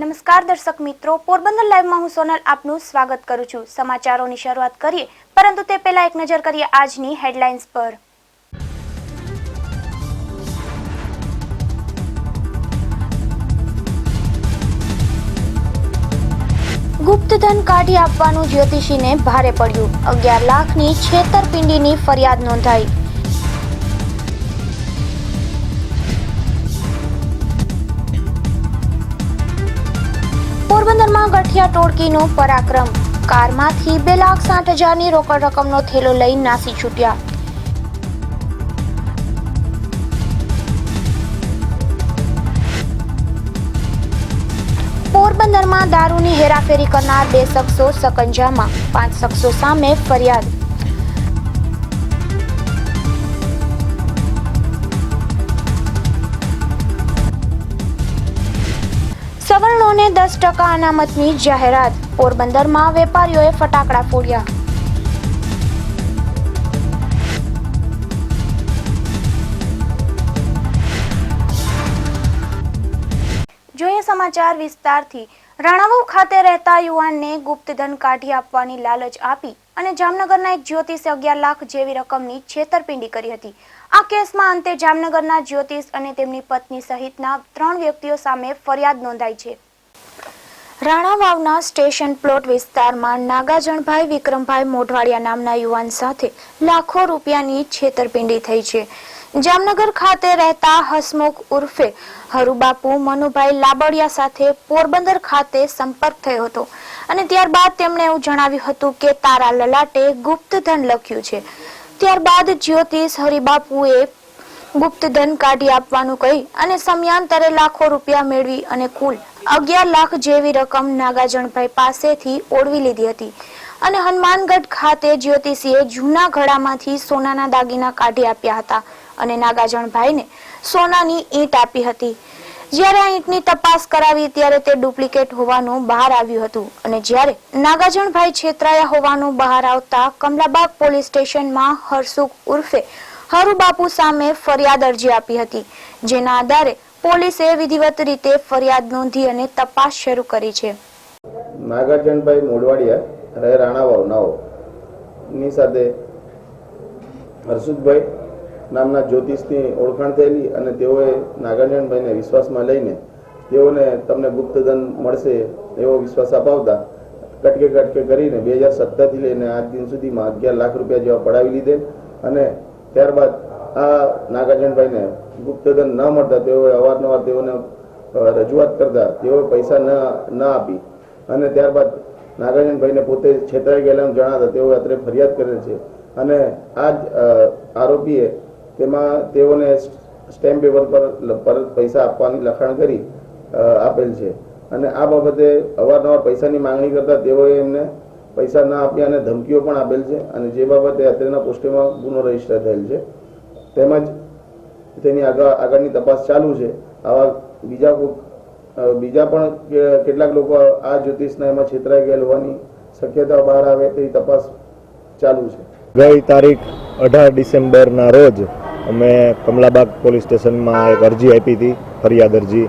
નમસ્કાર દર્શક મિત્રો, પોરબંદર લાઈવમાં હું સોનલ આપનું સ્વાગત કરું છું। સમાચારોની શરૂઆત કરીએ, પરંતુ તે પહેલા એક નજર કરીએ આજની હેડલાઇન્સ પર। ગુપ્તધન કાઢી આપવાનું જ્યોતિષીને ભારે પડ્યું। 11 લાખની છેતરપિંડીની ફરિયાદ નોંધાઈ। પોરબંદરમાં ગઠિયા ટોળકીનો પરાક્રમ। કારમાંથી 2,60,000ની રોકડ રકમનો થેલો લઈ નાસી છૂટ્યા। પોરબંદરમાં દારૂની હેરાફેરી કરનાર 2 શખ્સો સકંજામાં, 5 શખ્સો સામે ફરિયાદ। સવર્ણોને 10% અનામતની જાહેરાત। પોરબંદરમાં વેપારીઓએ ફટાકડા ફોડ્યા। જોઈએ સમાચાર વિસ્તારથી। રાણાવાવ ખાતે રહેતા યુવાનને ગુપ્તધન કાઢી આપવાની લાલચ આપી અને જામનગરના એક જ્યોતિષે 11 લાખ જેવી રકમની છેતરપિંડી કરી હતી। આ કેસમાં અંતે જામનગરના જ્યોતિષ અને તેમની પત્ની સહિતના 3 વ્યક્તિઓ સામે ફરિયાદ નોંધાઈ છે। રાણાવાવના સ્ટેશન પ્લોટ વિસ્તારમાં નાગાજણભાઈ વિક્રમભાઈ મોઢવાડિયા નામના યુવાન સાથે લાખો રૂપિયાની છેતરપિંડી થઈ છે। જામનગર ખાતે રહેતા હસમુખ ઉર્ફે હરુબાપુ મનુભાઈ લાબડિયા સાથે પોરબંદર ખાતે સંપર્ક થયો હતો અને ત્યારબાદ તેમણે એવું જણાવ્યું હતું કે તારા લલાટે ગુપ્તધન લખ્યું છે। ત્યારબાદ જ્યોતિષ હરિબાપુએ ગુપ્તધન કાઢી આપવાનું કહી અને સમયાંતરે લાખો રૂપિયા મેળવી અને કુલ 11 લાખ જેવી રકમ નાગાજણભાઈ પાસેથી ઓળવી લીધી હતી અને હનુમાનગઢ ખાતે જ્યોતિષીએ જૂના ઘડામાંથી સોનાના દાગીના કાઢી આપ્યા હતા અને નાગાજણભાઈને સોનાની ઈંટ આપી હતી। જ્યારે આ ઈંટની તપાસ કરાવી ત્યારે તે ડુપ્લિકેટ હોવાનું બહાર આવ્યું હતું અને જ્યારે નાગાજણભાઈ છેતરાયા હોવાનું બહાર આવતા કમલાબાગ પોલીસ સ્ટેશનમાં હરસુખ ઉર્ફે હરુબાપુ સામે ફરિયાદ અરજી આપી હતી, જેના આધારે પોલીસે વિધિવત રીતે ફરિયાદ નોંધી અને તપાસ શરૂ કરી છે। નાગાર્જુનભાઈ મોઢવાડિયા રહે રાણાવાવ નાઓ ની સાથે હર્ષુદભાઈ નામના જ્યોતિષની ઓળખાણ થયેલી અને તેઓએ નાગાર્જુનભાઈને વિશ્વાસમાં લઈને તેઓને તમને ગુપ્તધન મળશે એવો વિશ્વાસ અપાવતા કટકે કરીને 2017થી લઈને આજ દિન સુધીમાં 11 લાખ રૂપિયા જેવા પડાવી લીધે અને ત્યારબાદ આ નાગાર્જુનભાઈને ગુપ્તધન ન મળતા તેઓએ અવારનવાર તેઓને રજૂઆત કરતા તેઓએ પૈસા ન આપી અને ત્યારબાદ નાગાર્જુનભાઈને પોતે છેતરાઈ ગયેલાનું જણાતા તેઓએ અત્રે ફરિયાદ કરેલ છે અને આ જ આરોપીએ તેમાં તેઓને સ્ટેમ્પ પેપર પર પરત પૈસા આપવાની લખાણ કરી આપેલ છે અને આ બાબતે અવારનવાર પૈસાની માંગણી કરતા તેઓએ એમને પૈસા ન આપ્યા અને ધમકીઓ પણ આપેલ છે અને જે બાબતે અત્યારના પોસ્ટેમાં ગુનો રજીસ્ટર થયેલ છે તેમજ તેની આગળની તપાસ ચાલુ છે। આવા બીજા પણ કેટલાક લોકો આ જ્યોતિષના એમાં છેતરાઈ ગયેલ હોવાની શક્યતાઓ બહાર આવે તેવી તપાસ ચાલુ છે। ગઈ તારીખ 18 ડિસેમ્બરના રોજ અમે કમલાબાગ પોલીસ સ્ટેશનમાં એક અરજી આપી હતી, ફરિયાદ અરજી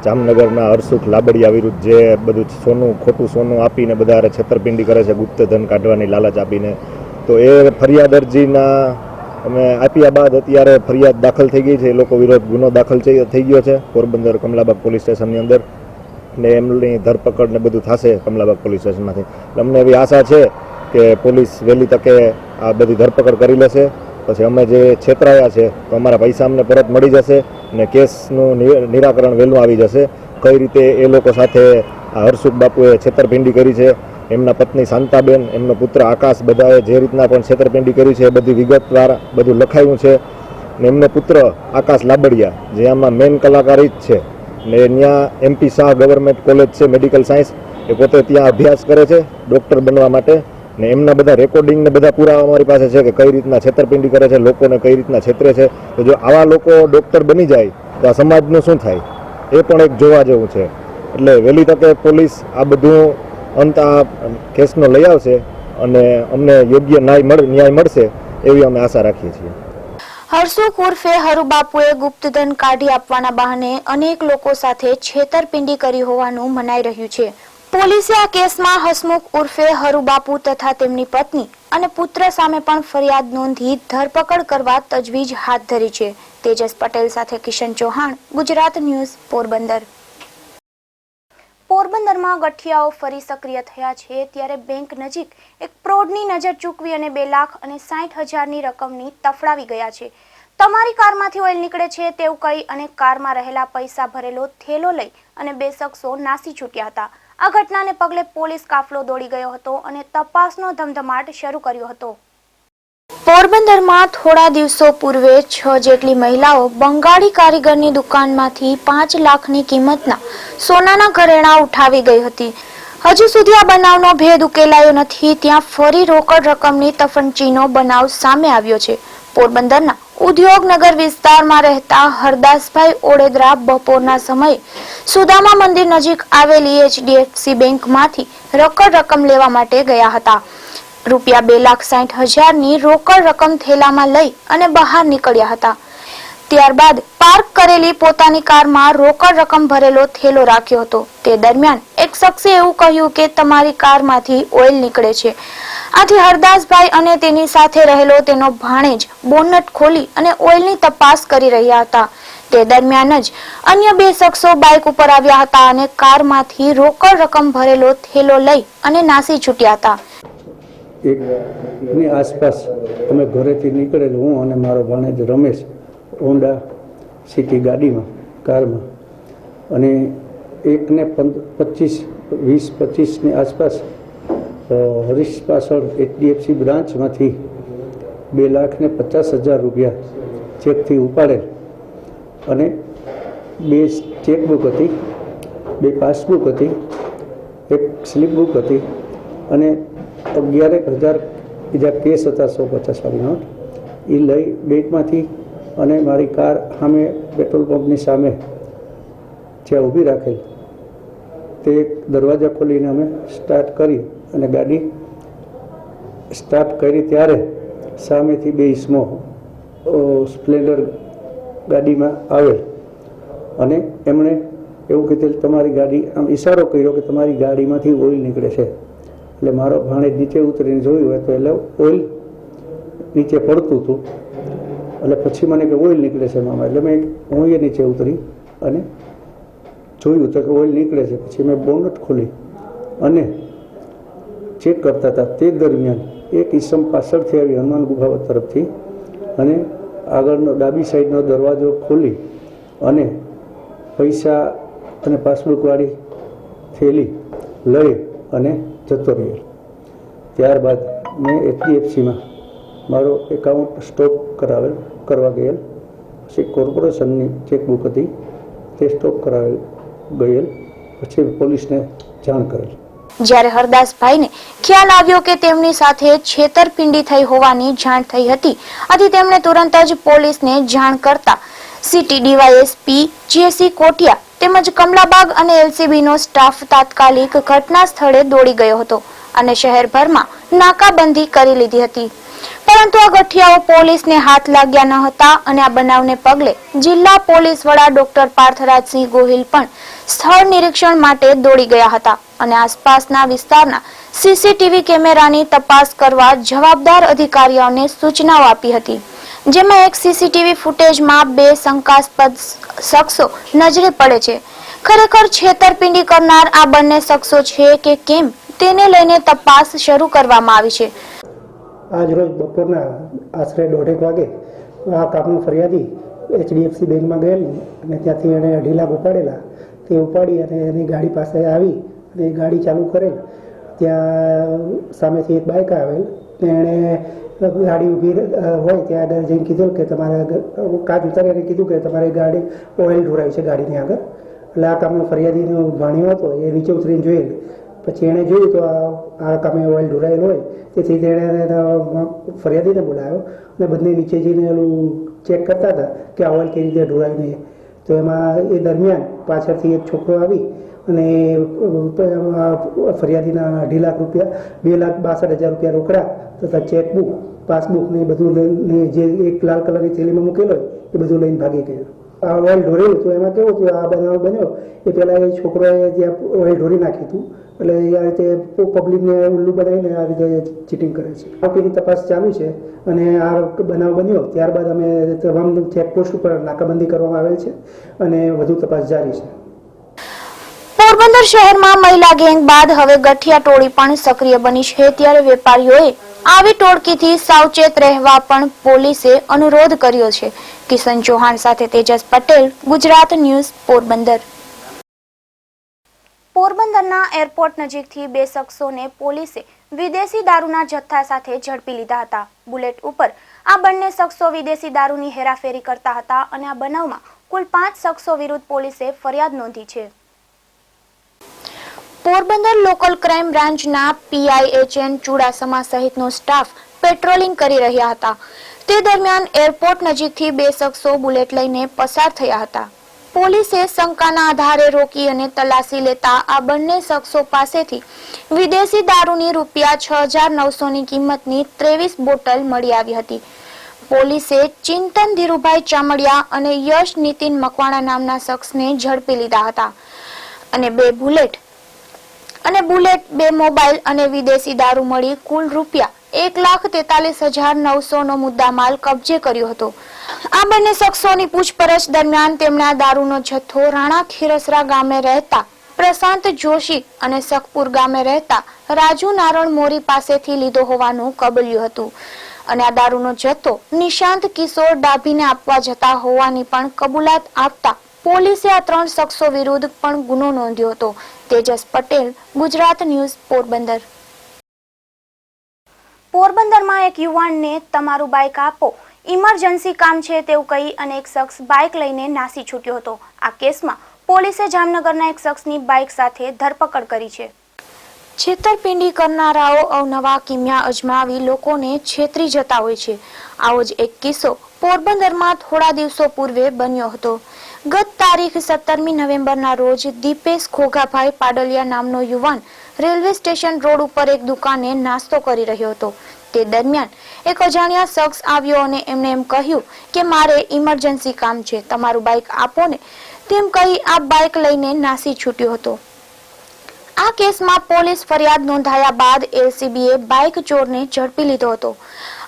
જામનગરના હરસુખ લાબડિયા વિરુદ્ધ, જે બધું ખોટું સોનું આપીને બધા છેતરપિંડી કરે છે ગુપ્તધન કાઢવાની લાલચ આપીને। તો એ ફરિયાદ અરજીના અમે આપ્યા બાદ અત્યારે ફરિયાદ દાખલ થઈ ગઈ છે, એ લોકો વિરોધ ગુનો દાખલ થઈ ગયો છે પોરબંદર કમલાબાગ પોલીસ સ્ટેશનની અંદર ને એમની ધરપકડ ને બધું થશે કમલાબાગ પોલીસ સ્ટેશનમાંથી। અમને એવી આશા છે કે પોલીસ વહેલી તકે આ બધી ધરપકડ કરી લેશે, પછી અમે જે છેતરાયા છે તો અમારા પૈસા અમને પરત મળી જશે ને કેસનું નિરાકરણ વહેલું આવી જશે। કઈ રીતે એ લોકો સાથે આ હરસુખ બાપુએ છેતરપિંડી કરી છે, એમના પત્ની શાંતાબેન, એમનો પુત્ર આકાશ, બધાએ જે રીતના પણ છેતરપિંડી કરી છે એ બધી વિગતવાર બધું લખાયું છે ને એમનો પુત્ર આકાશ લાબડિયા જે આમાં મેઇન કલાકાર જ છે ને ત્યાં MP શાહ ગવર્મેન્ટ કોલેજ છે મેડિકલ સાયન્સ, એ પોતે ત્યાં અભ્યાસ કરે છે ડૉક્ટર બનવા માટે ને એમના બધા રેકોર્ડિંગ ને બધા પુરાવા અમારી પાસે છે કે કઈ રીતના છેતરપિંડી કરે છે, લોકોને કઈ રીતના છેતરે છે। તો જો આવા લોકો ડૉક્ટર બની જાય તો આ સમાજનું શું થાય એ પણ એક જોવા જેવું છે। એટલે વહેલી તકે પોલીસ આ બધું અંત આ કેસનો લઈ આવશે અને અમને યોગ્ય ન્યાય મળશે એવી અમે આશા રાખીએ છીએ। હરસુખ ઉર્ફે હરુબાપુએ ગુપ્તધન કાઢી આપવાના બહાને અનેક લોકો સાથે છેતરપિંડી કરી હોવાનું મનાઈ રહ્યું છે. પોલીસે આ કેસમાં હસમુખ ઉર્ફે હરુબાપુ તથા તેમની પત્ની અને પુત્ર સામે પણ ફરિયાદ નોંધી ધરપકડ કરવા તજવીજ હાથ ધરી છે. તેજસ પટેલ સાથે કિશન ચૌહાણ, ગુજરાત ન્યૂઝ, પોરબંદર. પોરબંદરમાં ગઠિયાઓ ફરી સક્રિય થયા છે ત્યારે બેંક નજીક એક ફ્રોડની નજર ચૂકવી અને 2,60,000ની રકમની તફડાવી ગયા છે. તમારી કારમાંથી ઓઇલ નીકળે છે તેવું કહી અને કારમાં રહેલા પૈસા ભરેલો થેલો લઈ અને 2 શખ્સો નાસી છૂટ્યા હતા. આ ઘટનાને પગલે પોલીસ કાફલો દોડી ગયો હતો અને તપાસનો ધમધમાટ શરૂ કર્યો હતો. પોરબંદરમાં થોડા દિવસો પૂર્વે 6 જેટલી મહિલાઓ બંગાળી કારીગરની દુકાનમાંથી 5 લાખની કિંમતના સોનાના ઘરેણાં ઉઠાવી ગઈ હતી. હજુ સુધી આ બનાવનો ભેદ ઉકેલાયો નથી. ત્યાં ફરી રોકડ રકમની તફંચીનો બનાવ સામે આવ્યો છે. પોરબંદરના ઉદ્યોગનગર વિસ્તારમાં રહેતા હરદાસભાઈ ઓડેદરા બપોરના સમયે સુદામા મંદિર નજીક આવેલી HDFC બેંકમાંથી રોકડ રકમ લેવા માટે ગયા હતા. રૂપિયા 2,60,000ની રોકડ રકમ થેલામાં લઈ અને બહાર નીકળ્યા હતા. ત્યારબાદ પાર્ક કરેલી પોતાની કારમાં રોકડ રકમ ભરેલો થેલો રાખ્યો હતો. તે દરમિયાન એક શખ્સે એવું કહ્યું કે તમારી કારમાંથી ઓઇલ નીકળે છે. આથી હરદાસભાઈ અને તેની સાથે રહેલો તેનો ભાણેજ બોનટ ખોલી અને ઓઇલની તપાસ કરી રહ્યા હતા. તે દરમિયાન જ અન્ય 2 શખ્સો બાઇક ઉપર આવ્યા હતા અને કારમાંથી રોકડ રકમ ભરેલો થેલો લઈ અને નાસી છૂટ્યા હતા. એકની આસપાસ અમે ઘરેથી નીકળેલ હું અને મારો ભાણેજ રમેશ હોન્ડા સિટી ગાડીમાં કારમાં અને એકને 20-25ની આસપાસ હરીશ પાછળ HDFC બ્રાન્ચમાંથી 2,50,000 રૂપિયા ચેકથી ઉપાડેલ અને 2 ચેકબુક હતી, 2 પાસબુક હતી, 1 સ્લીપબુક હતી અને 11,000 બીજા કેસ હતા 150 વાળી નોટ. એ લઈ બેંકમાંથી અને મારી કાર સામે પેટ્રોલ પંપની સામે જ્યાં ઊભી રાખેલ તે દરવાજા ખોલીને અમે સ્ટાર્ટ કરી અને ગાડી સ્ટાર્ટ કરી ત્યારે સામેથી 2 ઇસમો સ્પ્લેન્ડર ગાડીમાં આવેલ અને એમણે એવું કીધું તમારી ગાડી આમ ઈશારો કર્યો કે તમારી ગાડીમાંથી ઓઇલ નીકળે છે. એટલે મારો ભાણેજ નીચે ઉતરીને જોયું હોય તો એટલે ઓઇલ નીચે પડતું હતું. એટલે પછી મને કે ઓઇલ નીકળે છે મામા. એટલે હું એ નીચે ઉતરી અને જોયું તો કે ઓઇલ નીકળે છે. પછી મેં બોનટ ખોલી અને ચેક કરતા હતા. તે દરમિયાન એક ઈસમ પાછળથી આવી હનુમાન ગુફા તરફથી અને આગળનો ડાબી સાઈડનો દરવાજો ખોલી અને પૈસા અને પાસબુકવાળી થેલી લઈ અને જતો રહ્યો. ત્યારબાદ મેં HDFCમાં મારો એકાઉન્ટ સ્ટોપ કરવા ગયેલ. પછી કોર્પોરેશનની ચેકબુક હતી તે સ્ટોપ કરાવેલ ગયેલ. પછી પોલીસને જાણ કરેલ. જ્યારે હરદાસભાઈને ખ્યાલ આવ્યો કે તેમની સાથે છેતરપિંડી થઈ હોવાની જાણ થઈ હતી. આથી તેમણે તુરંત જ પોલીસને જાણ કરતા સિટી DYSP JC કોટિયા તેમજ કમલાબાગ અને LCBનો સ્ટાફ તાત્કાલિક ઘટના સ્થળે દોડી ગયો હતો અને શહેરભરમાં નાકાબંધી કરી લીધી હતી. પરંતુ આ ગઠિયાઓ પોલીસને હાથ લાગ્યા ન હતા અને આ બનાવને પગલે જિલ્લા પોલીસ વડા ડોક્ટર પાર્થરાજસિંહ ગોહિલ પણ સ્થળ નિરીક્ષણ માટે દોડી ગયા હતા અને આસપાસના વિસ્તારના CCTV કેમેરાની તપાસ કરવા જવાબદાર અધિકારીઓને સૂચનાઓ આપી હતી. જેમાં એક CCTV ફૂટેજમાં 2 શંકાસ્પદ શખ્સો નજરે પડે છે. ખરેખર છેતરપિંડી કરનાર આ બંને શખ્સો છે કે કેમ તેને લઈને તપાસ શરૂ કરવામાં આવી છે. આજ રોજ બપોરના આશરે 1:30 વાગે આ કામનો ફરિયાદી HDFC બેંકમાં ગયેલી અને ત્યાંથી એણે 2.5 લાખ ઉપાડેલા. તે ઉપાડી અને એની ગાડી પાસે આવી અને એ ગાડી ચાલુ કરેલ. ત્યાં સામેથી એક બાઇક આવેલ. એણે ગાડી ઊભી હોય ત્યાં આગળ જઈને કીધું કે તમારે કાચ ઉતારી અને કીધું કે તમારી ગાડી ઓઇલ ઢોરાય છે ગાડીની આગળ. એટલે આ કામનો ફરિયાદીનો ભાણિયો હતો એ નીચે ઉતરીને જોયેલ. પછી એણે જોયું તો આ કામે ઓઇલ ઢોરાયેલ હોય તેથી તેણે ફરિયાદીને બોલાવ્યો અને બંને નીચે જઈને એનું ચેક કરતા હતા કે આ ઓઇલ કેવી રીતે ઢોરાય નહીં. તો એમાં એ દરમિયાન પાછળથી એક છોકરો આવી અને ફરિયાદીના 2.5 લાખ રૂપિયા 2,62,000 રૂપિયા રોકડા તથા ચેકબુક પાસબુક ને બધું લઈને જે એક લાલ કલરની થેલીમાં મૂકેલો એ બધું લઈને ભાગી ગયો. આ ઓઇલ ઢોરેલું તો એમાં કેવું હતું, આ બનાવ બન્યો એ પહેલાં એ છોકરોએ ત્યાં ઓઇલ ઢોરી નાખ્યું હતું, એટલે એ આ રીતે પબ્લિકને ઉલ્લુ બનાવીને આ રીતે ચીટિંગ કરે છે. આરોપીની તપાસ ચાલુ છે અને આ બનાવ બન્યો ત્યારબાદ અમે તમામ ચેકપોસ્ટ ઉપર નાકાબંધી કરવામાં આવેલ છે અને વધુ તપાસ જારી છે. પોરબંદર શહેરમાં મહિલા ગેંગ બાદ હવે ગઠિયા ટોળી પણ સક્રિય બની છે, ત્યારે વેપારીઓએ આવી ટોળકીથી સાવચેત રહેવા પણ પોલીસે અનુરોધ કર્યો છે. કિશન ચૌહાણ સાથે તેજસ પટેલ, ગુજરાત ન્યૂઝ, પોરબંદર. પોરબંદરના એરપોર્ટ નજીકથી 2 શખ્સોને પોલીસે વિદેશી દારૂના જથ્થા સાથે ઝડપી લીધા હતા. બુલેટ ઉપર આ બંને શખ્સો વિદેશી દારૂની હેરાફેરી કરતા હતા અને આ બનાવમાં કુલ 5 શખ્સો વિરુદ્ધ પોલીસે ફરિયાદ નોંધી છે. પોરબંદર લોકલ ક્રાઇમ બ્રાન્ચના PIHN ચુડાસમા સહિતનો સ્ટાફ પેટ્રોલિંગ કરી રહ્યા હતા. તે દરમિયાન એરપોર્ટ નજીકથી 2 શખ્સો બુલેટ લઈને પસાર થયા હતા. પોલીસે શંકાના આધારે રોકી અને તલાશી લેતા આ બંને શખ્સો પાસેથી વિદેશી દારૂની ₹6,900ની કિંમતની 23 બોટલ મળી આવી હતી. પોલીસે ચિંતન ધીરુભાઈ ચામડિયા અને યશ નીતિન મકવાણા નામના શખ્સને ઝડપી લીધા હતા અને 2 બુલેટ, 2 મોબાઈલ અને વિદેશી દારૂ મળી કુલ ₹1,43,900નો મુદ્દામાલ કબજે કર્યો હતો. આ બંને શખ્સોની પૂછપરછ દરમિયાન તેમણે આ દારૂનો જથ્થો રાણા ખીરસરા ગામે રહેતા પ્રશાંત જોશી અને સખપુર ગામે રહેતા રાજુ નારણ મોરી પાસેથી લીધો હોવાનું કબૂલ્યું હતું અને આ દારૂનો જથ્થો નિશાંત કિશોર ડાભીને આપવા જતા હોવાની પણ કબૂલાત આપતા પોલીસે આ 3 શખ્સો વિરુદ્ધ પણ ગુનો નોંધ્યો હતો. તેજસ પટેલ, ગુજરાત ન્યૂઝ, પોરબંદર. પોરબંદરમાં એક યુવાનને તમારું બાઇક આપો, ઇમરજન્સી કામ છે તેવું કહી અને એક શખ્સ બાઇક લઈને નાસી છૂટ્યો હતો. આ કેસમાં પોલીસે જામનગરના એક શખ્સની બાઇક સાથે ધરપકડ કરી છે. છેતરપિંડી કરનારાઓ અવનવા કિમિયા અજમાવી લોકોને છેતરી જતા હોય છે. આવો જ એક કિસ્સો પોરબંદરમાં થોડા દિવસો પૂર્વે બન્યો હતો. ગત તારીખ 17મી નવેમ્બરના રોજ દીપેશ ખોગાભાઈ પાડલિયા નામનો યુવાન રેલવે સ્ટેશન રોડ ઉપર એક દુકાને નાસ્તો કરી રહ્યો હતો. તે દરમિયાન એક અજાણ્યા શખ્સ આવ્યો અને એમને એમ કહ્યું કે મારે ઇમરજન્સી કામ છે, તમારું બાઇક આપો ને, તેમ કહી આ બાઇક લઈને નાસી છૂટ્યો હતો. આ કેસમાં પોલીસ ફરિયાદ નોંધાયા બાદ LCBએ બાઇક ચોરને ઝડપી લીધો હતો.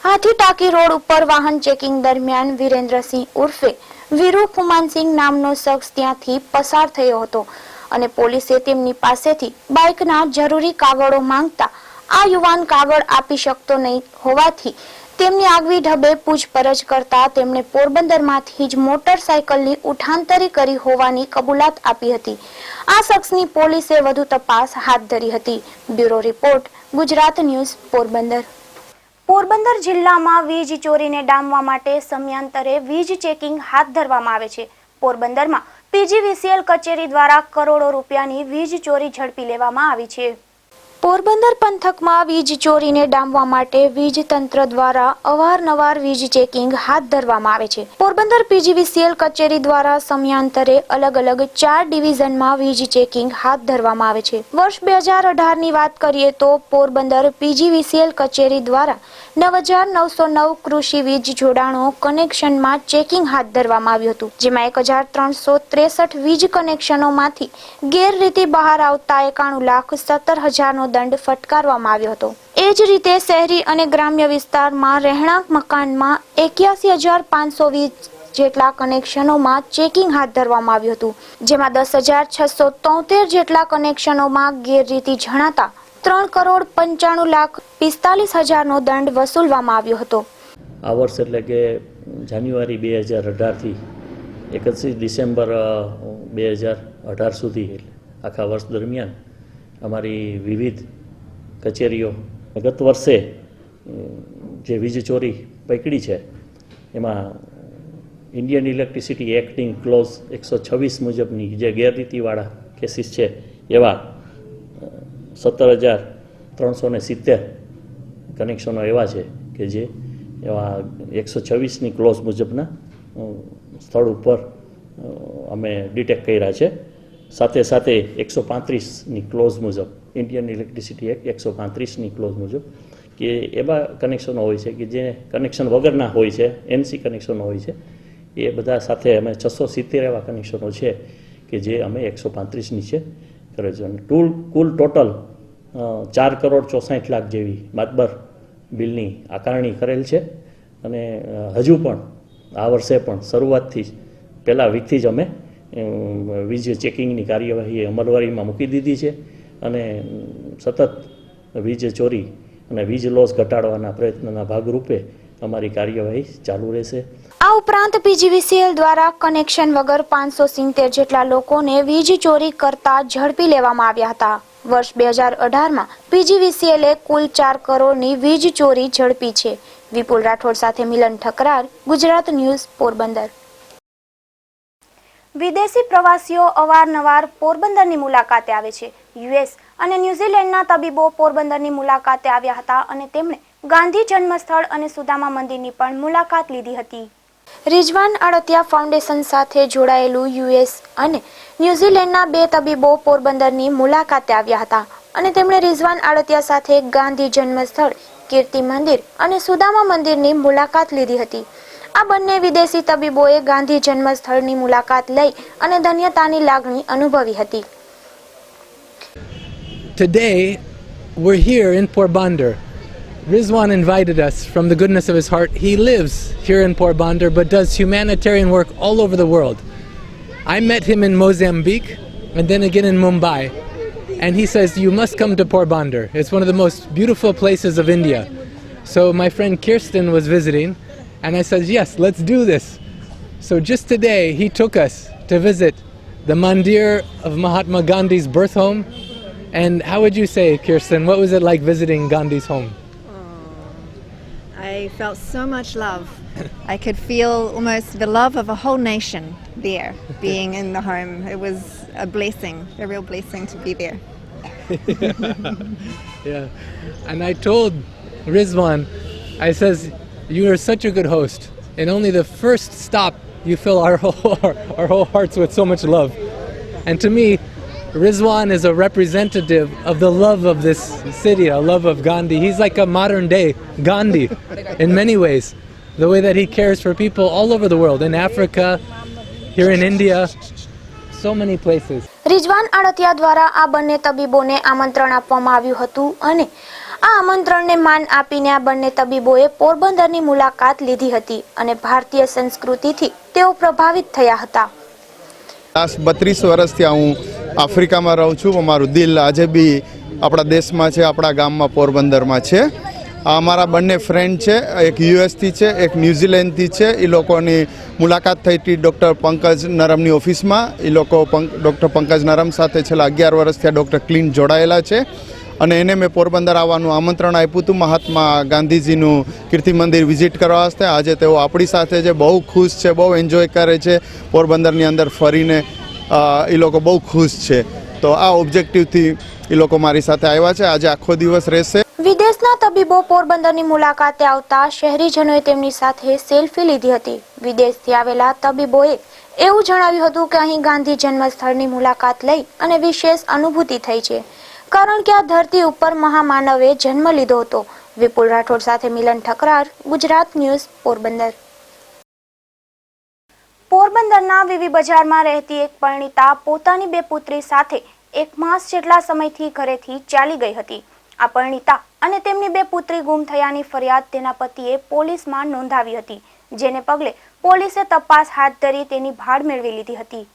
હાથી ટાંકી રોડ ઉપર વાહન ચેકિંગ દરમિયાન વિરેન્દ્રસિંહ ઉર્ફે વીરુ ફુમાનસિંહ નામનો શખ્સ ત્યાંથી પસાર થયો હતો અને પોલીસે તેમની પાસેથી બાઇકના જરૂરી કાગળો માંગતા આ યુવાન કાગળ આપી શકતો નહીં હોવાથી તેમની આગવી ઢબે પૂછપરછ કરતા તેમણે પોરબંદરમાંથી જ મોટરસાયકલની ઉઠાંતરી કરી હોવાની કબૂલાત આપી હતી. આ શખ્સની પોલીસે વધુ તપાસ હાથ ધરી હતી. Bureau report, Gujarat news, Porbandar. Porbandar જિલ્લામાં વીજ ચોરીને ડામવા માટે સમયાંતરે વીજ ચેકિંગ હાથ ધરવામાં આવે છે. પોરબંદરમાં PGVCL કચેરી દ્વારા કરોડો રૂપિયાની વીજ ચોરી ઝડપી લેવામાં આવી છે. પોરબંદર પંથકમાં વીજ ચોરીને ડામવા માટે વીજ તંત્ર દ્વારા અવારનવાર વીજ ચેકિંગ હાથ ધરવામાં આવે છે. પોરબંદર PGVCL કચેરી દ્વારા સમયાંતરે અલગ અલગ 4 ડિવિઝનમાં વીજ ચેકિંગ હાથ ધરવામાં આવે છે. વર્ષ 2018ની વાત કરીએ તો પોરબંદર PGVCL કચેરી દ્વારા 9,909 કૃષિ વીજ જોડાણો કનેક્શનમાં ચેકિંગ હાથ ધરવામાં આવ્યું હતું, જેમાં 1,363 વીજ કનેક્શનોમાંથી ગેરરીતિ બહાર આવતા 91,17,000નો દંડ ફટકારવામાં આવ્યો હતો. એ જ રીતે શહેરી અને ગ્રામ્ય વિસ્તારમાં રહેણાંક મકાનમાં 81,520 જેટલા કનેક્શનોમાં ચેકિંગ હાથ ધરવામાં આવ્યું હતું, જેમાં 10,673 જેટલા કનેક્શનોમાં ગેરરીતિ જણાતા 3,95,45,000નો દંડ વસૂલવામાં આવ્યો હતો. આ વર્ષ એટલે કે જાન્યુઆરી 2018થી 31 ડિસેમ્બર 2018 સુધી આખા વર્ષ દરમિયાન અમારી વિવિધ કચેરીઓ ગત વર્ષે જે વીજ ચોરી પકડી છે એમાં ઇન્ડિયન ઇલેક્ટ્રિસિટી એક્ટિંગ ક્લોઝ 126 મુજબની જે ગેરરીતિવાળા કેસીસ છે એવા 17,370 કનેક્શનો એવા છે કે જે એવા 126ની ક્લોઝ મુજબના સ્થળ ઉપર અમે ડિટેક્ટ કર્યા છે. સાથે સાથે 135ની ક્લોઝ મુજબ ઇન્ડિયન ઇલેક્ટ્રિસિટી એક્ટ 135ની ક્લોઝ મુજબ કે એવા કનેક્શનો હોય છે કે જે કનેક્શન વગરના હોય છે, એનસી કનેક્શનો હોય છે, એ બધા સાથે અમે 670 એવા કનેક્શનો છે કે જે અમે 135 નીચે કરે છે. અને કુલ ટોટલ 4,64,00,000 જેવી માતબર બિલની આકારણી કરેલ છે. અને હજુ પણ આ વર્ષે પણ શરૂઆતથી જ પહેલા વીકથી જ અમે વીજ ચેકિંગની કાર્યવાહી અમલવારીમાં મૂકી દીધી છે અને સતત વીજ ચોરી અને વીજ લોસ ઘટાડવાના પ્રયત્નના ભાગરૂપે અમારી કાર્યવાહી ચાલુ રહેશે. આ ઉપરાંત પીજીવીસીએલ દ્વારા કનેક્શન વગર 570 જેટલા લોકોને વીજ ચોરી કરતા ઝડપી લેવામાં આવ્યા હતા. વર્ષ 2018માં પીજીવીસીએલે કુલ 4 કરોડની વીજ ચોરી ઝડપી છે. વિપુલ રાઠોડ સાથે મિલન ઠકરાર, ગુજરાત ન્યૂઝ, પોરબંદર. વિદેશી પ્રવાસીઓ અવારનવાર પોરબંદરની મુલાકાતે આવે છે. યુએસ અને ન્યૂઝીલેન્ડના તબીબો પોરબંદરની મુલાકાતે આવ્યા હતા અને તેમણે ગાંધી જન્મસ્થળ અને સુદામા મંદિરની પણ મુલાકાત લીધી હતી. રિઝવાન આડતિયા ફાઉન્ડેશન સાથે જોડાયેલું યુએસ અને ન્યૂઝીલેન્ડના 2 તબીબો પોરબંદરની મુલાકાતે આવ્યા હતા અને તેમણે રિઝવાન આડતિયા સાથે ગાંધી જન્મસ્થળ, કીર્તિ મંદિર અને સુદામા મંદિરની મુલાકાત લીધી હતી. આ બંને વિદેશી તબીબોએ ગાંધી જન્મસ્થળની મુલાકાત લઈ અને ધન્યતાની લાગણી અનુભવી હતી. Today, we're here in Porbandar. Rizwan invited us from the goodness of his heart. He lives here in Porbandar but does humanitarian work all over the world. I met him in Mozambique and then again in Mumbai. And he says, you must come to Porbandar. It's one of the most beautiful places of India. So my friend Kirsten was visiting and I said, yes, let's do this. So just today he took us to visit the Mandir of Mahatma Gandhi's birth home. And how would you say, Kirsten, what was it like visiting Gandhi's home? I felt so much love. I could feel almost the love of a whole nation there, being in the home. It was a blessing, a real blessing to be there. Yeah. And I told Rizwan, I says, you are such a good host. In only the first stop, you fill our whole hearts with so much love. And to me, Rizwan is a representative of the love of this city, a love of Gandhi. He's like a modern day Gandhi in many ways. The way that he cares for people all over the world, in Africa, here in India, so many places. Rizwan આડતિયા દ્વારા આ બંને તબીબોને આમંત્રણ આપવામાં આવ્યું હતું અને આ આમંત્રણને માન આપીને આ બંને તબીબોએ પોરબંદરની મુલાકાત લીધી હતી અને ભારતીય સંસ્કૃતિથી તેઓ પ્રભાવિત થયા હતા. લાસ્ટ 32 વર્ષથી હું આફ્રિકામાં રહું છું. અમારું દિલ આજે બી આપણા દેશમાં છે, આપણા ગામમાં પોરબંદરમાં છે. આ અમારા બંને ફ્રેન્ડ છે, એક યુએસથી છે, એક ન્યૂઝીલેન્ડથી છે. એ લોકોની મુલાકાત થઈ હતી ડૉક્ટર પંકજ નરમની ઓફિસમાં. એ લોકો ડૉક્ટર પંકજ નરમ સાથે છેલ્લા 11 વર્ષથી આ ડૉક્ટર ક્લીન જોડાયેલા છે અને એને મેં પોરબંદર આવવાનું આમંત્રણ આપ્યું હતું મહાત્મા ગાંધીજીનું કીર્તિ મંદિર વિઝિટ કરવા વાસ્તે. આજે તેઓ આપણી સાથે છે, બહુ ખુશ છે, બહુ એન્જોય કરે છે પોરબંદરની અંદર ફરીને. એ લોકો બહુ ખુશ છે. તો આ ઓબ્જેક્ટિવથી એ લોકો મારી સાથે આવ્યા છે. આજે આખો દિવસ રહેશે. વિદેશના તબીબો પોરબંદરની મુલાકાતે આવતા શહેરીજનોએ તેમની સાથે સેલ્ફી લીધી હતી. વિદેશથી આવેલા તબીબોએ એવું જણાવ્યું હતું કે અહીં ગાંધી જન્મસ્થળની મુલાકાત લઈ અને વિશેષ અનુભૂતિ થઈ છે, કારણ કે આ ધરતી ઉપર મહામાનવે જન્મ લીધો હતો. વિપુલ રાઠોડ સાથે મિલન ઠકરાર, ગુજરાત ન્યૂઝ, પોરબંદર. પોરબંદરના વીવી બજારમાં રહેતી એક પરિણીતા પોતાની 2 પુત્રી સાથે 1 માસ જેટલા સમયથી ઘરેથી ચાલી ગઈ હતી. આ પરિણીતા અને તેમની 2 પુત્રી ગુમ થયાની ફરિયાદ તેના પતિએ પોલીસમાં નોંધાવી હતી, જેને પગલે પોલીસે તપાસ હાથ ધરી તેની ભાળ મેળવી લીધી હતી.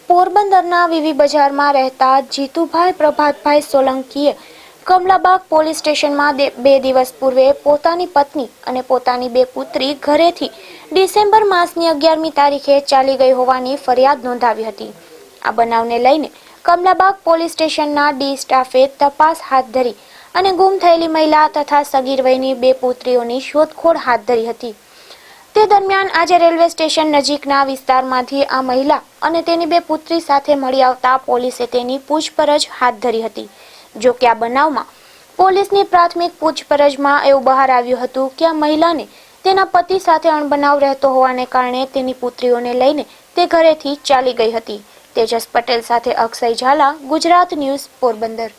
પોરબંદરના વીવી બજારમાં રહેતા જીતુભાઈ પ્રભાતભાઈ સોલંકીએ કમલાબાગ પોલીસ સ્ટેશનમાં 2 દિવસ પૂર્વે પોતાની પત્ની અને પોતાની 2 પુત્રી ઘરેથી ડિસેમ્બર માસની 11મી તારીખે ચાલી ગઈ હોવાની ફરિયાદ નોંધાવી હતી. આ બનાવને લઈને કમલાબાગ પોલીસ સ્ટેશનના ડી સ્ટાફે તપાસ હાથ ધરી અને ગુમ થયેલી મહિલા તથા સગીર વયની 2 પુત્રીઓની શોધખોળ હાથ ધરી હતી. તે દરમિયાન આજે રેલવે સ્ટેશન નજીકના વિસ્તારમાંથી આ મહિલા અને તેની 2 પુત્રી સાથે મળી આવતા પોલીસે તેની પૂછપરછ હાથ ધરી હતી. જો કે આ બનાવમાં પોલીસની પ્રાથમિક પૂછપરછમાં એવું બહાર આવ્યું હતું કે આ મહિલાને તેના પતિ સાથે અણબનાવ રહેતો હોવાને કારણે તેની પુત્રીઓને લઈને તે ઘરેથી ચાલી ગઈ હતી. તેજસ પટેલ સાથે અક્ષય ઝાલા, ગુજરાત ન્યૂઝ, પોરબંદર.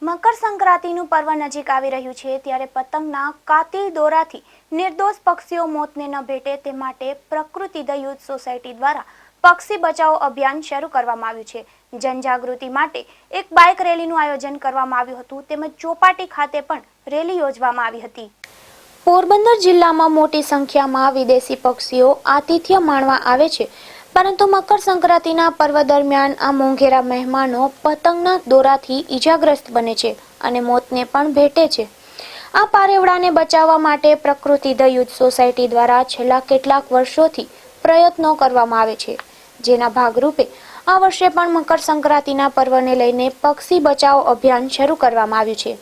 મકર સંક્રાંતિનું પર્વ નજીક આવી રહ્યું છે ત્યારે પતંગના કાતિલ દોરાથી નિર્દોષ પક્ષીઓ મોતને ન ભેટે તે માટે પ્રકૃતિ ધ યુથ સોસાયટી દ્વારા પક્ષી બચાવો અભિયાન શરૂ કરવામાં આવ્યું છે. જનજાગૃતિ માટે એક બાઇક રેલીનું આયોજન કરવામાં આવ્યું હતું તેમજ ચોપાટી ખાતે પણ રેલી યોજવામાં આવી હતી. પોરબંદર જિલ્લામાં મોટી સંખ્યામાં વિદેશી પક્ષીઓ આતિથ્ય માણવા આવે છે, પરંતુ મકર સંક્રાંતિના પર્વ દરમિયાન આ મોંઘેરા મહેમાનો પતંગના દોરાથી ઈજાગ્રસ્ત બને છે અને મોતને પણ ભેટે છે. આ પારેવડાને બચાવવા માટે પ્રકૃતિ ધ યુથ સોસાયટી દ્વારા છેલ્લા કેટલાક વર્ષોથી પ્રયત્નો કરવામાં આવે છે, જેના ભાગરૂપે આ વર્ષે પણ મકર સંક્રાંતિના પર્વને લઈને પક્ષી બચાવો અભિયાન શરૂ કરવામાં આવ્યું છે.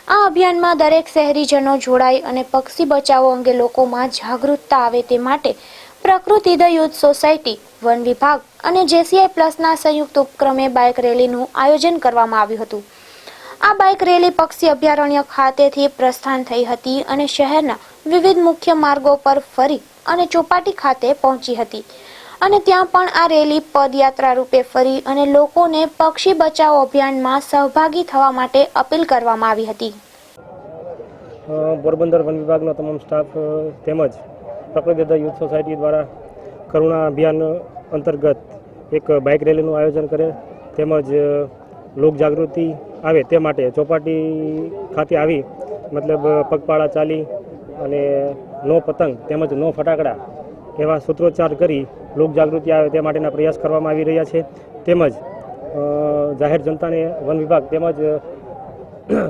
આ અભિયાનમાં દરેક શહેરીજનો જોડાય અને પક્ષી બચાવો અંગે લોકોમાં જાગૃતતા આવે તે માટે પ્રકૃતિ ધ યુથ સોસાયટી, વન વિભાગ અને JCI પ્લસના સંયુક્ત ઉપક્રમે બાઇક રેલીનું આયોજન કરવામાં આવ્યું હતું. આ બાઇક રેલી પક્ષી અભયારણ્ય ખાતેથી પ્રસ્થાન થઈ હતી અને શહેરના વિવિધ મુખ્ય માર્ગો પર ફરી અને ચોપાટી ખાતે પહોંચી હતી અને ત્યાં પણ આ રેલી પદયાત્રા રૂપે ફરી અને લોકોને પક્ષી બચાવો અભિયાનમાં સહભાગી થવા માટે અપીલ કરવામાં આવી હતી. પોરબંદર વન વિભાગનો તમામ સ્ટાફ તેમજ પ્રકૃતિ ધ યુથ સોસાયટી દ્વારા કરુણા અભિયાન અંતર્ગત એક બાઇક રેલીનું આયોજન કરે તેમજ લોકજાગૃતિ આવે તે માટે ચોપાટી ખાતે આવી મતલબ પગપાળા ચાલી અને નો પતંગ તેમજ નો ફટાકડા એવા સૂત્રોચ્ચાર કરી લોકજાગૃતિ આવે તે માટેના પ્રયાસ કરવામાં આવી રહ્યા છે. તેમજ જાહેર જનતાને વન વિભાગ તેમજ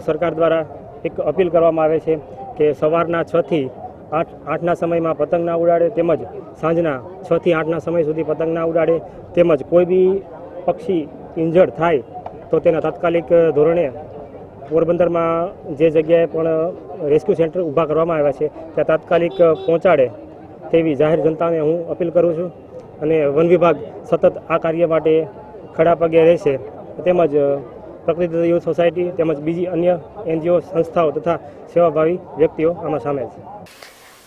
સરકાર દ્વારા એક અપીલ કરવામાં આવે છે કે સવારના 6 થી 8ના સમયમાં પતંગ ના ઉડાડે તેમજ સાંજના 6 થી 8ના સમય સુધી પતંગ ના ઉડાડે તેમજ કોઈ બી પક્ષી ઇન્જર્ડ થાય તો તેના તાત્કાલિક ધોરણે પોરબંદરમાં જે જગ્યાએ પણ રેસ્ક્યુ સેન્ટર ઊભા કરવામાં આવ્યા છે ત્યાં તાત્કાલિક પહોંચાડે તેવી જાહેર જનતાને હું અપીલ કરું છું અને વન વિભાગ સતત આ કાર્ય માટે ખડા પગે રહેશે. તેમજ પ્રકૃતિ યુથ સોસાયટી તેમજ બીજી અન્ય NGO સંસ્થાઓ તથા સેવાભાવી વ્યક્તિઓ આમાં સામેલ છે.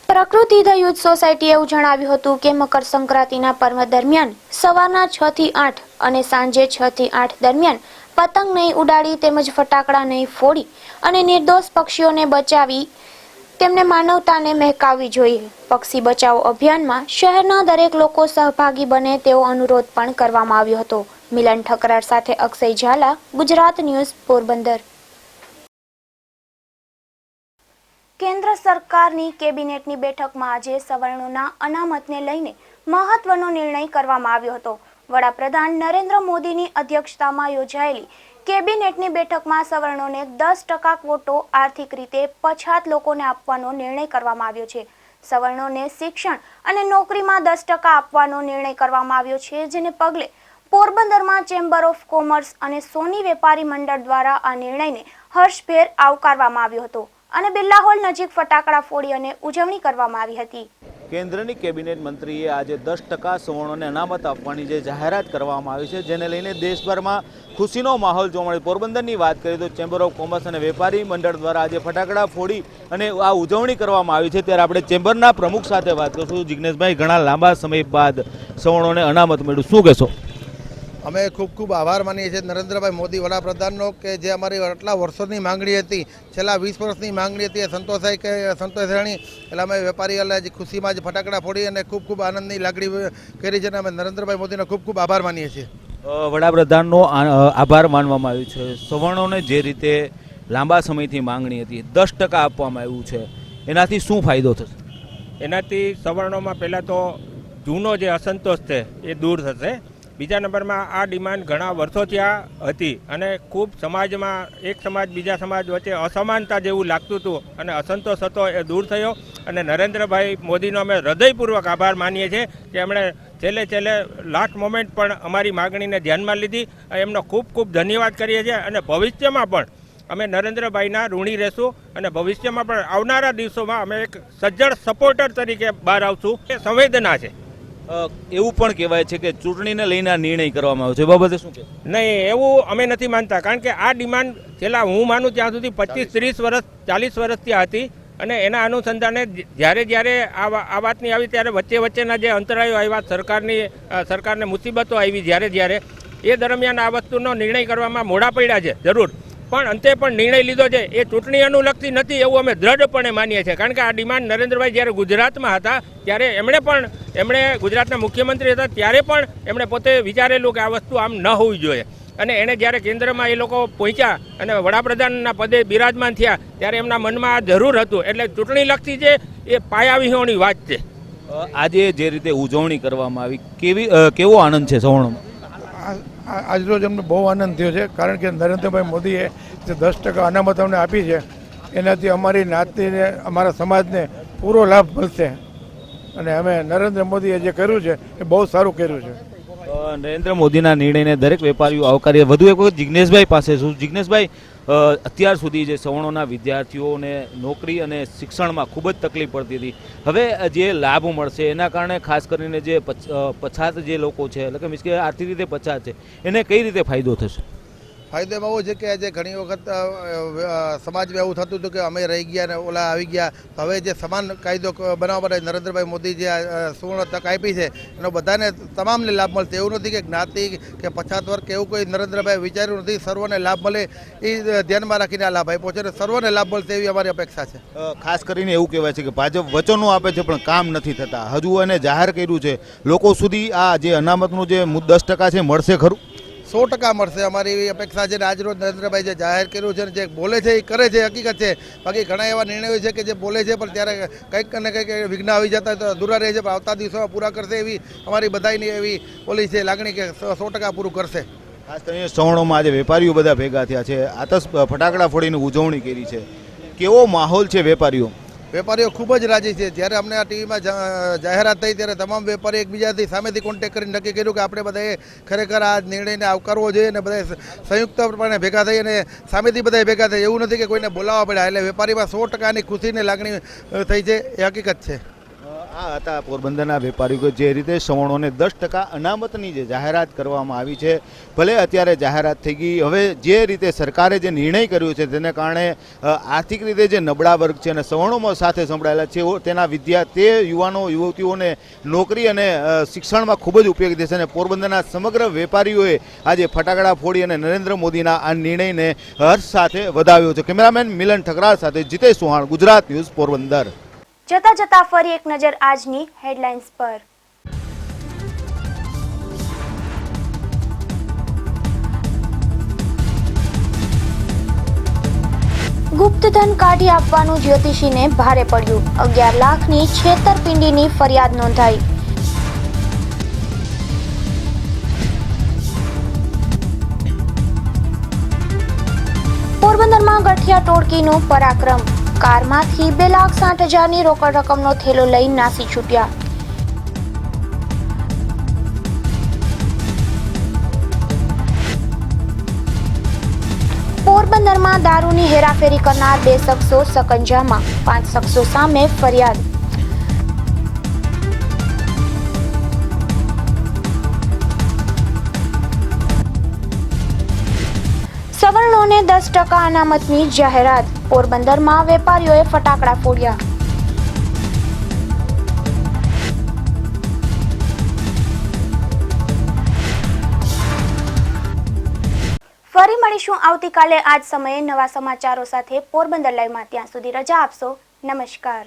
પ્રકૃતિ ધ યુથ સોસાયટીએ એવું જણાવ્યું હતું કે મકર સંક્રાંતિના પર્વ દરમિયાન સવારના 6 થી 8 અને સાંજે 6 થી 8 દરમિયાન પતંગ નહીં ઉડાડી તેમજ ફટાકડા નહીં ફોડી અને નિર્દોષ પક્ષીઓને બચાવી તેમને માનવતાને મહેકાવવી જોઈએ. પક્ષી બચાવો અભિયાનમાં શહેરના દરેક લોકો સહભાગી બને તેવો અનુરોધ પણ કરવામાં આવ્યો હતો. મિલન ઠકરાર સાથે અક્ષય ઝાલા, ગુજરાત ન્યૂઝ, પોરબંદર. કેન્દ્ર સરકારની કેબિનેટની બેઠકમાં આજે સવર્ણોના અનામતને લઈને મહત્વનો નિર્ણય કરવામાં આવ્યો હતો. વડાપ્રધાન નરેન્દ્ર મોદીની અધ્યક્ષતામાં યોજાયેલી કેબિનેટની બેઠકમાં સવર્ણોને 10% ક્વોટો આર્થિક રીતે પછાત લોકોને આપવાનો નિર્ણય કરવામાં આવ્યો છે. સવર્ણોને શિક્ષણ અને નોકરીમાં 10% આપવાનો નિર્ણય કરવામાં આવ્યો છે, જેને પગલે પોરબંદરમાં ચેમ્બર ઓફ કોમર્સ અને સોની વેપારી મંડળ દ્વારા આ નિર્ણયને હર્ષભેર આવકારવામાં આવ્યો હતો અને બિરલા હોલ નજીક ફટાકડા ફોડી અને ઉજવણી કરવામાં આવી હતી. કેન્દ્રની કેબિનેટ મંત્રીએ આજે 10% સવર્ણોને અનામત આપવાની જે જાહેરાત કરવામાં આવી છે, જેને લઈને દેશભરમાં ખુશીનો માહોલ જોવા મળે. પોરબંદરની વાત કરીએ તો ચેમ્બર ઓફ કોમર્સ અને વેપારી મંડળ દ્વારા આજે ફટાકડા ફોડી અને આ ઉજવણી કરવામાં આવી છે. ત્યારે આપણે ચેમ્બરના પ્રમુખ સાથે વાત કરીશું. જિગ્નેશભાઈ, ઘણા લાંબા સમય બાદ સવર્ણોને અનામત મળ્યું, શું કહેશો? અમે ખૂબ ખૂબ આભાર માનીએ છીએ નરેન્દ્રભાઈ મોદી વડાપ્રધાનનો કે જે અમારી આટલા વર્ષોની માંગણી હતી, છેલ્લા 20 વર્ષની માંગણી હતી, એ સંતોષાઈ કે સંતોષાણી એટલે અમે વેપારી આજે ખુશીમાં જ ફટાકડા ફોડી અને ખૂબ ખૂબ આનંદની લાગણી કરી છે અને અમે નરેન્દ્રભાઈ મોદીનો ખૂબ ખૂબ આભાર માનીએ છીએ. વડાપ્રધાનનો આભાર માનવામાં આવ્યો છે. સવર્ણોને જે રીતે લાંબા સમયથી માંગણી હતી 10% આપવામાં આવ્યું છે, એનાથી શું ફાયદો થશે? એનાથી સવર્ણોમાં પહેલાં તો જૂનો જે અસંતોષ છે એ દૂર થશે. બીજા નંબરમાં આ ડિમાન્ડ ઘણા વર્ષોથી આ હતી અને ખૂબ સમાજમાં એક સમાજ બીજા સમાજ વચ્ચે અસમાનતા જેવું લાગતું હતું અને અસંતોષ હતો એ દૂર થયો અને નરેન્દ્રભાઈ મોદીનો અમે હૃદયપૂર્વક આભાર માનીએ છીએ કે એમણે છેલ્લે લાસ્ટ મોમેન્ટ પણ અમારી માગણીને ધ્યાનમાં લીધી. એમનો ખૂબ ખૂબ ધન્યવાદ કરીએ છીએ અને ભવિષ્યમાં પણ અમે નરેન્દ્રભાઈના ઋણી રહેશું અને ભવિષ્યમાં પણ આવનારા દિવસોમાં અમે એક સજ્જડ સપોર્ટર તરીકે બહાર આવશું. એ સંવેદના છે. એવું પણ કહેવાય છે કે ચૂંટણીને લઈને નિર્ણય કરવામાં આવ્યો છે, એ બાબતે શું કહેવું? નહીં, એવું અમે નથી માનતા, કારણ કે આ ડિમાન્ડ છેલ્લા હું માનું ત્યાં સુધી 25-30 વર્ષ 40 વર્ષથી હતી અને એના અનુસંધાને જ્યારે આ વાતની આવી ત્યારે વચ્ચેના જે અંતરાયો આવ્યા, સરકારને મુસીબતો આવી જ્યારે એ દરમિયાન આ વસ્તુનો નિર્ણય કરવામાં મોડા પડ્યા છે જરૂર, પણ અંતે પણ નિર્ણય લીધો છે એ ચૂંટણી અનુલક્ષી નથી એવું અમે દ્રઢપણે માનીએ છીએ. કારણ કે આ ડિમાન્ડ નરેન્દ્રભાઈ જ્યારે ગુજરાતમાં હતા ત્યારે એમણે ગુજરાતના મુખ્યમંત્રી હતા ત્યારે પણ એમણે પોતે વિચારેલું કે આ વસ્તુ આમ ન હોવી જોઈએ, અને એણે જ્યારે કેન્દ્રમાં એ લોકો પહોંચ્યા અને વડાપ્રધાનના પદે બિરાજમાન થયા ત્યારે એમના મનમાં આ જરૂર હતું. એટલે ચૂંટણીલક્ષી છે એ પાયાવિહોણી વાત છે. આજે જે રીતે ઉજવણી કરવામાં આવી, કેવો આનંદ છે સવર્ણોમાં? આજરોજ અમને બહુ આનંદ થયો છે, કારણ કે નરેન્દ્રભાઈ મોદીએ જે 10% અનામત અમને આપી છે એનાથી અમારી નાતને, અમારા સમાજને પૂરો લાભ મળશે, અને અમે નરેન્દ્ર મોદીએ જે કર્યું છે એ બહુ સારું કર્યું છે. નરેન્દ્ર મોદીના નિર્ણયને દરેક વેપારીઓ આવકારે. વધુ એક વખત જિજ્ઞેશભાઈ પાસે છું. જિજ્ઞેશભાઈ, અત્યાર સુધી જે સવર્ણોના વિદ્યાર્થીઓને નોકરી અને શિક્ષણમાં ખૂબ જ તકલીફ પડતી હતી, હવે જે લાભ મળશે એના કારણે ખાસ કરીને જે પછાત જે લોકો છે, એટલે કે મીન્સ કે આર્થિક રીતે પછાત છે, એને કઈ રીતે ફાયદો થશે? ફાયદો એમાં એવું છે કે આજે ઘણી વખત સમાજમાં એવું થતું હતું કે અમે રહી ગયા ને ઓલા આવી ગયા, તો હવે જે સમાન કાયદો બનાવવા માટે નરેન્દ્રભાઈ મોદી જે સુવર્ણ તક આપી છે એનો બધાને તમામને લાભ મળશે. એવું નથી કે જ્ઞાતિ કે પછાત વર્ગ કે એવું કોઈ નરેન્દ્રભાઈ વિચાર્યું નથી. સર્વને લાભ મળે એ ધ્યાનમાં રાખીને આ લાભ આપ્યો છે, અને સર્વને લાભ મળશે એવી અમારી અપેક્ષા છે. ખાસ કરીને એવું કહેવાય છે કે ભાજપ વચનો આપે છે પણ કામ નથી થતા. હજુ એને જાહેર કર્યું છે, લોકો સુધી આ જે અનામતનું જે 10% છે મળશે ખરું? 100% મળશે, અમારી એવી અપેક્ષા છે. આજરોજ નરેન્દ્રભાઈ જે જાહેર કર્યું છે ને જે બોલે છે એ કરે છે, હકીકત છે. બાકી ઘણા એવા નિર્ણયો છે કે જે બોલે છે પણ ત્યારે કંઈક ને કંઈક વિઘ્ન આવી જતા હોય તો અધૂરા રહે છે, પણ આવતા દિવસોમાં પૂરા કરશે એવી અમારી બધાની એવી ઓલી છે લાગણી કે 100% પૂરું કરશે. ખાસ કરીને સવર્ણોમાં આજે વેપારીઓ બધા ભેગા થયા છે, આતશ ફટાકડા ફોડીને ઉજવણી કરી છે. કેવો માહોલ છે વેપારીઓ? વેપારીઓ ખૂબ જ રાજી છે. જ્યારે અમને આ ટીવીમાં જાહેરાત થઈ ત્યારે તમામ વેપારી એકબીજાથી સામેથી કોન્ટેક્ટ કરીને નક્કી કર્યું કે આપણે બધાએ ખરેખર આ નિર્ણયને આવકારવો જોઈએ, અને બધાએ સંયુક્તપણે ભેગા થઈ અને સામેથી બધા ભેગા થાય. એવું નથી કે કોઈને બોલાવવા પડ્યા. એટલે વેપારીમાં 100%ની ખુશીની લાગણી થઈ છે, એ હકીકત છે. આ હતા પોરબંદરના વેપારીઓ જે રીતે સવર્ણોને 10% અનામતની જે જાહેરાત કરવામાં આવી છે. ભલે અત્યારે જાહેરાત થઈ ગઈ, હવે જે રીતે સરકારે જે નિર્ણય કર્યો છે તેને કારણે આર્થિક રીતે જે નબળા વર્ગ છે અને સવર્ણોમાં સાથે સંકળાયેલા છે તેના તે યુવાનો યુવતીઓને નોકરી અને શિક્ષણમાં ખૂબ જ ઉપયોગી થશે. અને પોરબંદરના સમગ્ર વેપારીઓએ આજે ફટાકડા ફોડી અને નરેન્દ્ર મોદીના આ નિર્ણયને હર્ષ સાથે વધાવ્યો છે. કેમેરામેન મિલન ઠકરાર સાથે જીતેશ ચૌહાણ, ગુજરાત ન્યૂઝ, પોરબંદર. જતા જતા ફરી એક નજર આજની હેડલાઇન્સ પર. ગુપ્તધન કાઢી આપવાનું જ્યોતિષીને ભારે પડ્યું. 11 લાખની છેતરપિંડીની ફરિયાદ નોંધાઈ. પોરબંદરમાં ગઠિયા ટોળકીનું પરાક્રમ. કારમાંથી 2,60,000ની રોકડ રકમનો થેલો લઈ નાસી છૂટ્યા. પોરબંદરમાં દારૂની હેરાફેરી કરનાર 2 શખ્સો સકંજામાં. 5 શખ્સો સામે ફરિયાદ. સવર્ણોને 10% અનામતની જાહેરાત. પોરબંદરમાં વેપારીઓએ ફટાકડા ફોડ્યા. ફરી મળીશું આવતીકાલે આ જ સમયે નવા સમાચારો સાથે પોરબંદર લાઈવમાં. ત્યાં સુધી રજા આપશો. નમસ્કાર.